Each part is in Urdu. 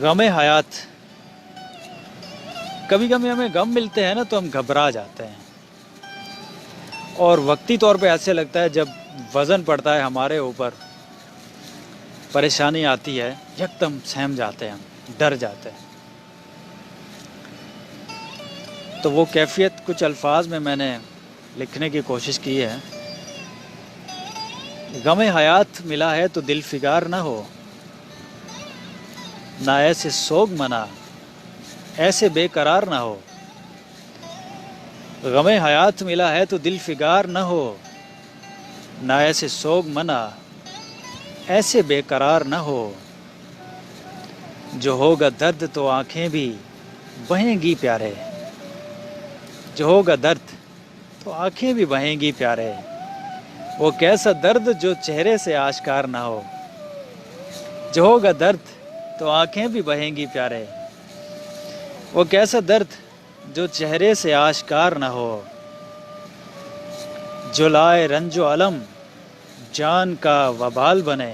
غم حیات. کبھی کبھی ہمیں غم ملتے ہیں نا تو ہم گھبرا جاتے ہیں، اور وقتی طور پہ ایسے لگتا ہے جب وزن پڑتا ہے ہمارے اوپر، پریشانی آتی ہے، یکدم سہم جاتے ہیں، ہم ڈر جاتے ہیں. تو وہ کیفیت کچھ الفاظ میں نے لکھنے کی کوشش کی ہے. غم حیات ملا ہے تو دل فگار نہ ہو، نہ ایسے سوگ منا ایسے بے قرار نہ ہو. غم حیات ملا ہے تو دل فگار نہ ہو، نہ ایسے سوگ منا ایسے بے قرار نہ ہو. جو ہوگا درد تو آنکھیں بھی بہیں گی پیارے، جو ہوگا درد تو آنکھیں بھی بہیں گی پیارے. وہ کیسا درد جو چہرے سے آشکار نہ ہو، جو ہوگا درد تو آنکھیں بھی بہیں گی پیارے. وہ کیسا درد جو چہرے سے آشکار نہ ہو. جو لائے رنج و الم جان کا وبال بنے،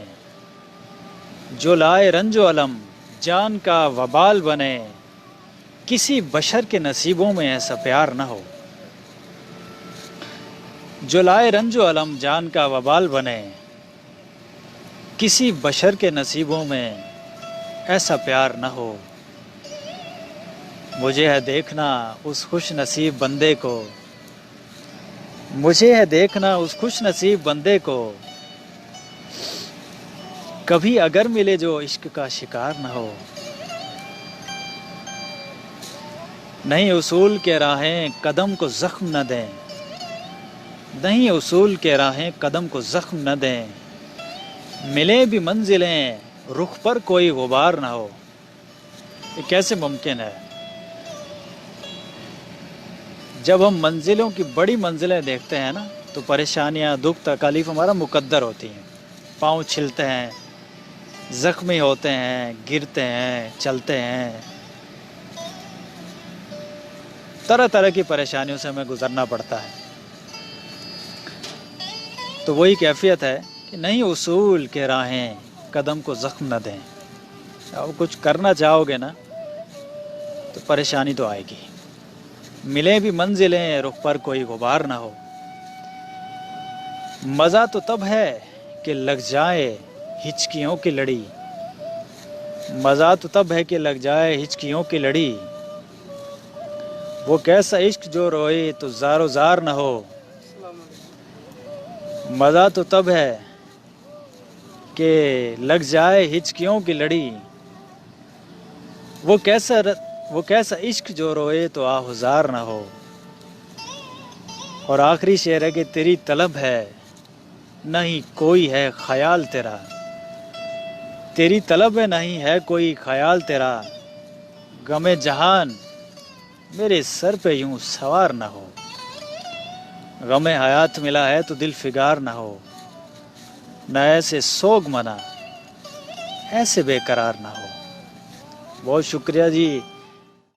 جو لائے رنج و الم جان کا وبال بنے. کسی بشر کے نصیبوں میں ایسا پیار نہ ہو. جو لائے رنج و الم جان کا وبال بنے، کسی بشر کے نصیبوں میں ایسا پیار نہ ہو. مجھے ہے دیکھنا اس خوش نصیب بندے کو، مجھے ہے دیکھنا اس خوش نصیب بندے کو، کبھی اگر ملے جو عشق کا شکار نہ ہو. نہیں اصول کے راہیں قدم کو زخم نہ دیں، نہیں اصول کے راہیں قدم کو زخم نہ دیں. ملے بھی منزلیں رخ پر کوئی غبار نہ ہو. یہ کیسے ممکن ہے؟ جب ہم منزلوں کی بڑی منزلیں دیکھتے ہیں نا تو پریشانیاں، دکھ، تکالیف ہمارا مقدر ہوتی ہیں. پاؤں چھلتے ہیں، زخمی ہوتے ہیں، گرتے ہیں، چلتے ہیں، طرح طرح کی پریشانیوں سے ہمیں گزرنا پڑتا ہے. تو وہی کیفیت ہے کہ نہیں اصول کے راہیں قدم کو زخم نہ دیں. اب کچھ کرنا چاہو گے نا تو پریشانی تو آئے گی. ملے بھی منزلیں رخ پر کوئی غبار نہ ہو. مزہ تو تب ہے کہ لگ جائے ہچکیوں کی لڑی، مزہ تو تب ہے کہ لگ جائے ہچکیوں کی لڑی. وہ کیسا عشق جو روئے تو زار و زار نہ ہو. مزہ تو تب ہے کہ لگ جائے ہچکیوں کی لڑی. وہ کیسا عشق جو روئے تو آہزار نہ ہو. اور آخری شعر ہے کہ تیری طلب ہے نہیں کوئی ہے خیال تیرا، تیری طلب ہے نہیں ہے کوئی خیال تیرا. غم جہان میرے سر پہ یوں سوار نہ ہو. غم حیات ملا ہے تو دل فگار نہ ہو، نہ ایسے سوگ منا ایسے بے قرار نہ ہو. بہت شکریہ جی.